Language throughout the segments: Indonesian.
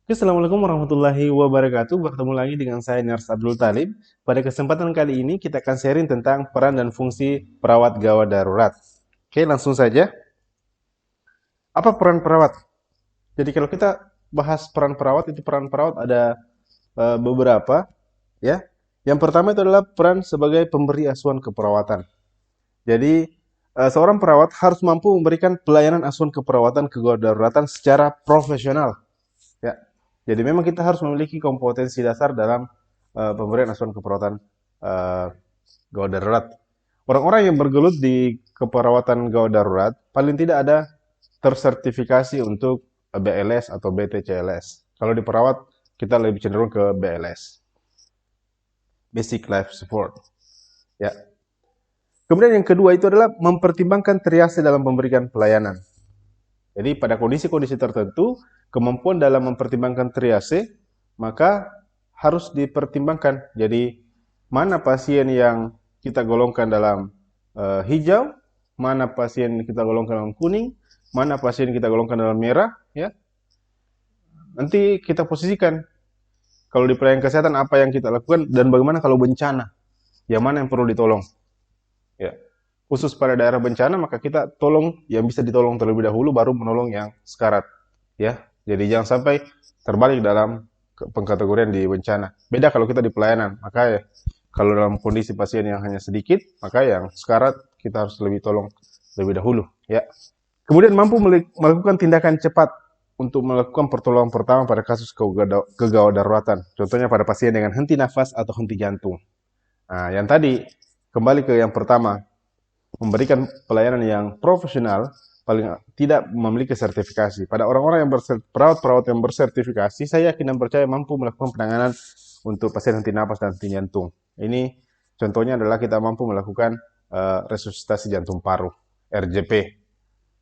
Assalamualaikum warahmatullahi wabarakatuh. Bertemu lagi dengan saya Ners Abdul Talib. Pada kesempatan kali ini kita akan sharing tentang peran dan fungsi perawat gawat darurat. Oke, langsung saja. Apa peran perawat? Jadi kalau kita bahas peran perawat, itu peran perawat ada beberapa, ya. Yang pertama itu adalah peran sebagai pemberi asuhan keperawatan. Jadi seorang perawat harus mampu memberikan pelayanan asuhan keperawatan kedaruratan secara profesional. Ya, jadi memang kita harus memiliki kompetensi dasar dalam pemberian asuhan keperawatan uh, gawat darurat. Orang-orang yang bergelut di keperawatan gawat darurat paling tidak ada tersertifikasi untuk BLS atau BTCLS. Kalau di perawat kita lebih cenderung ke BLS, Basic Life Support. Ya. Kemudian yang kedua itu adalah mempertimbangkan triase dalam memberikan pelayanan. Jadi pada kondisi-kondisi tertentu, kemampuan dalam mempertimbangkan triase, maka harus dipertimbangkan. Jadi mana pasien yang kita golongkan dalam hijau, mana pasien kita golongkan dalam kuning, mana pasien kita golongkan dalam merah, ya. Nanti kita posisikan kalau di pelayanan kesehatan apa yang kita lakukan dan bagaimana kalau bencana, yang mana yang perlu ditolong, ya. Khusus pada daerah bencana maka kita tolong yang bisa ditolong terlebih dahulu baru menolong yang sekarat, ya. Jadi jangan sampai terbalik dalam pengkategorian di bencana. Beda kalau kita di pelayanan, maka ya, kalau dalam kondisi pasien yang hanya sedikit, maka yang sekarat kita harus lebih tolong lebih dahulu, ya. Kemudian mampu melakukan tindakan cepat untuk melakukan pertolongan pertama pada kasus kegawat daruratan. Contohnya pada pasien dengan henti nafas atau henti jantung. Nah, yang tadi kembali ke yang pertama, memberikan pelayanan yang profesional paling tidak memiliki sertifikasi. Pada orang-orang yang perawat-perawat yang bersertifikasi, saya yakin dan percaya mampu melakukan penanganan untuk pasien henti nafas dan henti jantung. Ini contohnya adalah kita mampu melakukan resusitasi jantung paru, RJP.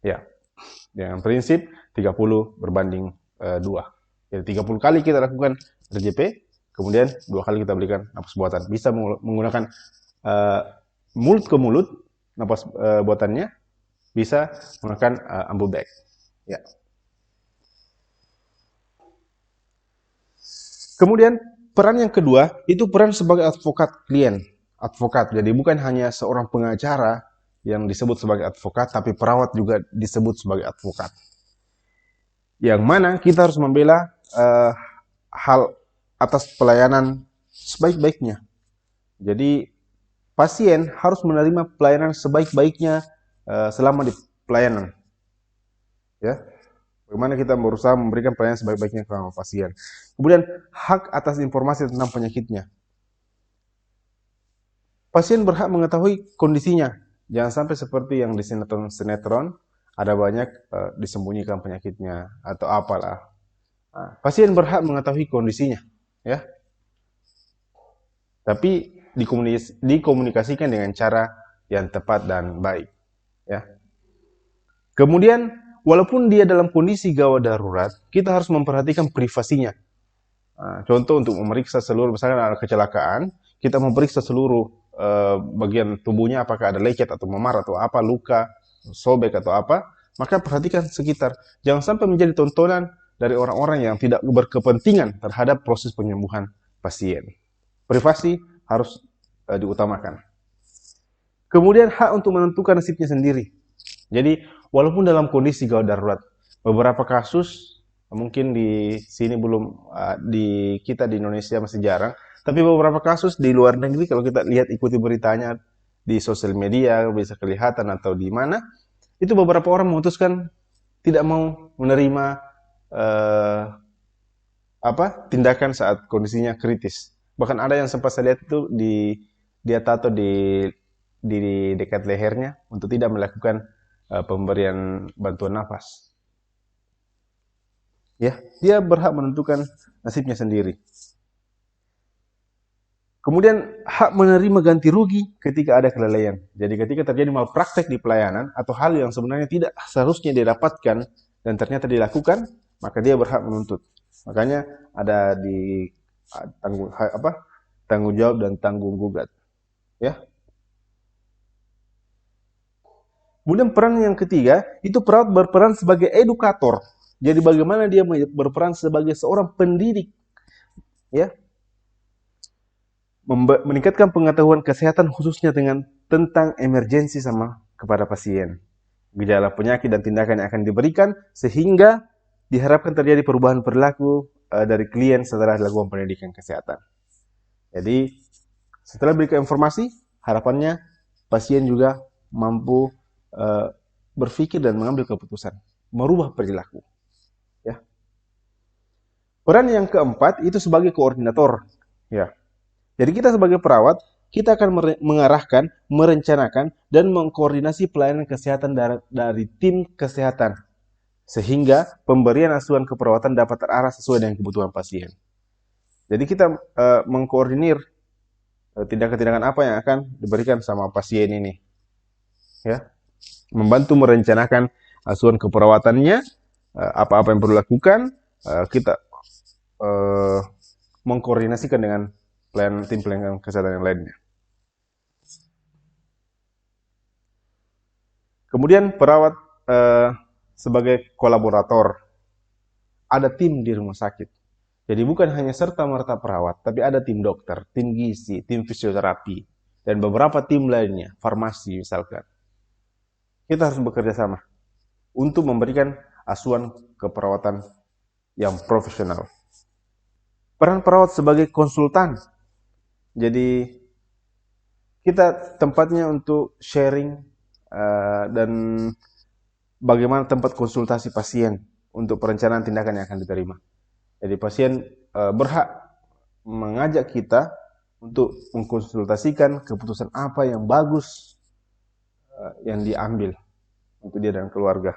Ya, dengan prinsip 30 berbanding 2. Jadi 30 kali kita lakukan RJP, kemudian 2 kali kita berikan napas buatan. Bisa menggunakan mulut ke mulut, napas buatannya, bisa menggunakan ambu bag. Ya. Kemudian peran yang kedua itu peran sebagai advokat klien. Advokat, jadi bukan hanya seorang pengacara yang disebut sebagai advokat, tapi perawat juga disebut sebagai advokat. Yang mana kita harus membela hal atas pelayanan sebaik-baiknya. Jadi pasien harus menerima pelayanan sebaik-baiknya selama di pelayanan. Ya, bagaimana kita berusaha memberikan pelayanan sebaik-baiknya ke pasien. Kemudian hak atas informasi tentang penyakitnya. Pasien berhak mengetahui kondisinya. Jangan sampai seperti yang di sinetron-sinetron ada banyak disembunyikan penyakitnya atau apalah. Nah, pasien berhak mengetahui kondisinya, ya. Tapi dikomunikasikan dengan cara yang tepat dan baik, ya. Kemudian walaupun dia dalam kondisi gawat darurat, kita harus memperhatikan privasinya. Nah, contoh untuk memeriksa seluruh, misalkan ada kecelakaan, kita memeriksa seluruh bagian tubuhnya apakah ada lecet atau memar atau apa, luka, sobek atau apa, maka perhatikan sekitar. Jangan sampai menjadi tontonan dari orang-orang yang tidak berkepentingan terhadap proses penyembuhan pasien. Privasi harus diutamakan. Kemudian hak untuk menentukan nasibnya sendiri. Jadi walaupun dalam kondisi gawat darurat, beberapa kasus mungkin di sini belum di kita di Indonesia masih jarang, tapi beberapa kasus di luar negeri kalau kita lihat ikuti beritanya di sosial media bisa kelihatan atau di mana, itu beberapa orang memutuskan tidak mau menerima eh, tindakan saat kondisinya kritis. Bahkan ada yang sempat saya lihat itu dia tato di dekat lehernya untuk tidak melakukan pemberian bantuan nafas. Ya, dia berhak menentukan nasibnya sendiri. Kemudian hak menerima ganti rugi ketika ada kelalaian. Jadi ketika terjadi malpraktek di pelayanan atau hal yang sebenarnya tidak seharusnya didapatkan dan ternyata dilakukan, maka dia berhak menuntut. Makanya ada di tanggung jawab dan tanggung gugat. Ya. Kemudian peran yang ketiga itu perawat berperan sebagai edukator. Jadi bagaimana dia berperan sebagai seorang pendidik, ya, meningkatkan pengetahuan kesehatan khususnya tentang emergensi sama kepada pasien, gejala penyakit dan tindakan yang akan diberikan, sehingga diharapkan terjadi perubahan perilaku dari klien setelah dilakukan pendidikan kesehatan. Jadi setelah berikan informasi, harapannya pasien juga mampu berpikir dan mengambil keputusan, merubah perilaku. Ya. Peran yang keempat itu sebagai koordinator. Ya. Jadi kita sebagai perawat, kita akan mengarahkan, merencanakan, dan mengkoordinasi pelayanan kesehatan dari tim kesehatan, sehingga pemberian asuhan keperawatan dapat terarah sesuai dengan kebutuhan pasien. Jadi kita mengkoordinir tindakan-tindakan apa yang akan diberikan sama pasien ini, ya, membantu merencanakan asuhan keperawatannya, apa-apa yang perlu dilakukan, kita mengkoordinasikan dengan tim pelayanan kesehatan yang lainnya. Kemudian perawat sebagai kolaborator, ada tim di rumah sakit. Jadi bukan hanya serta-merta perawat, tapi ada tim dokter, tim gizi, tim fisioterapi, dan beberapa tim lainnya, farmasi misalkan. Kita harus bekerja sama untuk memberikan asuhan keperawatan yang profesional. Peran perawat sebagai konsultan. Jadi kita tempatnya untuk sharing dan bagaimana tempat konsultasi pasien untuk perencanaan tindakan yang akan diterima. Jadi pasien berhak mengajak kita untuk mengkonsultasikan keputusan apa yang bagus yang diambil untuk dia dan keluarga.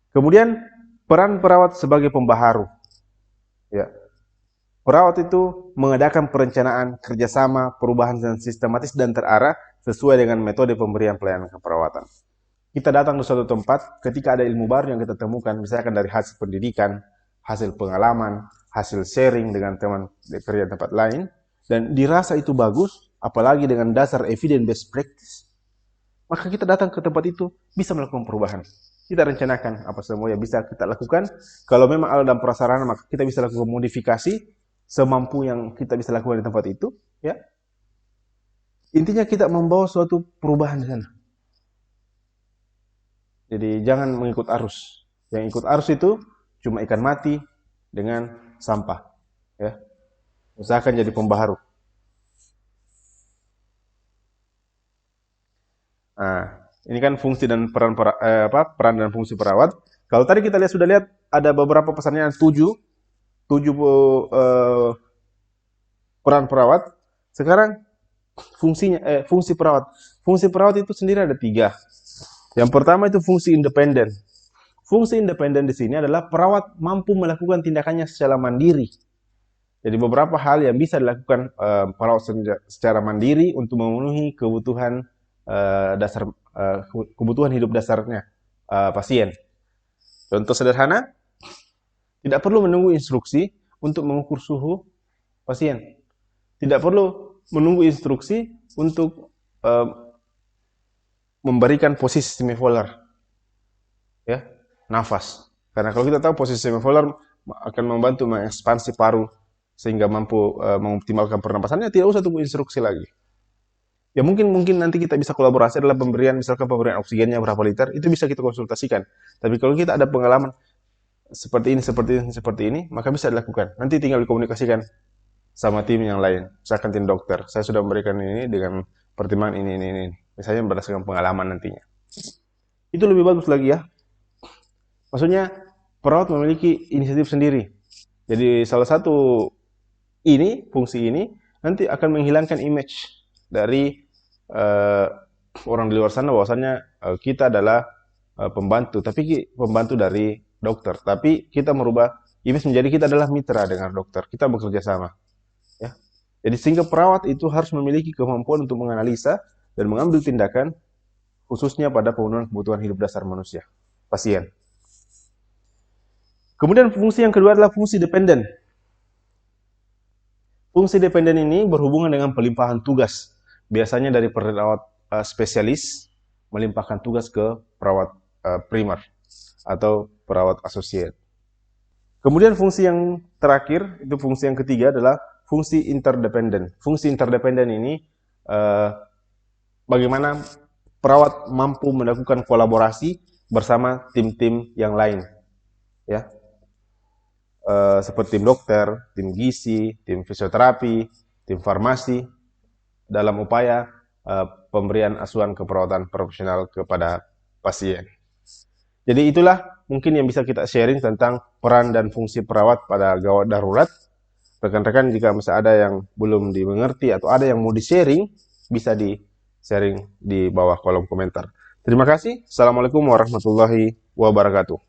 Kemudian peran perawat sebagai pembaharu. Ya. Perawat itu mengadakan perencanaan, kerjasama, perubahan yang sistematis dan terarah sesuai dengan metode pemberian pelayanan keperawatan. Kita datang ke suatu tempat, ketika ada ilmu baru yang kita temukan, misalkan dari hasil pendidikan, hasil pengalaman, hasil sharing dengan teman kerja tempat lain, dan dirasa itu bagus, apalagi dengan dasar evidence based practice, maka kita datang ke tempat itu, bisa melakukan perubahan. Kita rencanakan apa semua yang bisa kita lakukan. Kalau memang alat dan prasarana, maka kita bisa lakukan modifikasi semampu yang kita bisa lakukan di tempat itu. Ya. Intinya kita membawa suatu perubahan di sana. Jadi jangan mengikut arus. Yang ikut arus itu cuma ikan mati dengan sampah. Ya. Usahakan jadi pembaharu. Nah, ini kan fungsi dan peran dan fungsi perawat. Kalau tadi kita sudah lihat ada beberapa pesannya 7 peran perawat. Sekarang fungsi perawat. Fungsi perawat itu sendiri ada 3. Yang pertama itu fungsi independen. Fungsi independen di sini adalah perawat mampu melakukan tindakannya secara mandiri. Jadi beberapa hal yang bisa dilakukan perawat secara mandiri untuk memenuhi kebutuhan kebutuhan hidup dasarnya pasien. Contoh sederhana, tidak perlu menunggu instruksi untuk mengukur suhu pasien. Tidak perlu menunggu instruksi untuk memberikan posisi semipolar, ya, nafas. Karena kalau kita tahu posisi semipolar akan membantu mengekspansi paru sehingga mampu mengoptimalkan pernapasannya, tidak usah tunggu instruksi lagi. Ya mungkin nanti kita bisa kolaborasi adalah misalkan pemberian oksigennya berapa liter, itu bisa kita konsultasikan. Tapi kalau kita ada pengalaman seperti ini, maka bisa dilakukan. Nanti tinggal dikomunikasikan sama tim yang lain, misalkan tim dokter. Saya sudah memberikan ini dengan pertimbangan ini. Misalnya berdasarkan pengalaman nantinya. Itu lebih bagus lagi ya. Maksudnya perawat memiliki inisiatif sendiri. Jadi salah satu fungsi ini nanti akan menghilangkan image dari orang di luar sana bahwasanya kita adalah pembantu, tapi pembantu dari dokter. Tapi kita merubah image menjadi kita adalah mitra dengan dokter. Kita bekerja sama. Ya. Jadi sehingga perawat itu harus memiliki kemampuan untuk menganalisa dan mengambil tindakan khususnya pada pemenuhan kebutuhan hidup dasar manusia, pasien. Kemudian fungsi yang kedua adalah fungsi dependen. Fungsi dependen ini berhubungan dengan pelimpahan tugas. Biasanya dari perawat spesialis melimpahkan tugas ke perawat primer. atau perawat asosiat. Kemudian fungsi yang terakhir, itu fungsi yang ketiga adalah fungsi interdependen. Fungsi interdependen ini bagaimana perawat mampu melakukan kolaborasi bersama tim-tim yang lain, ya, seperti tim dokter, tim gizi, tim fisioterapi, tim farmasi, dalam upaya pemberian asuhan keperawatan profesional kepada pasien. Jadi itulah mungkin yang bisa kita sharing tentang peran dan fungsi perawat pada gawat darurat. Rekan-rekan jika masih ada yang belum dimengerti atau ada yang mau di-sharing, bisa di-sharing di bawah kolom komentar. Terima kasih. Assalamualaikum warahmatullahi wabarakatuh.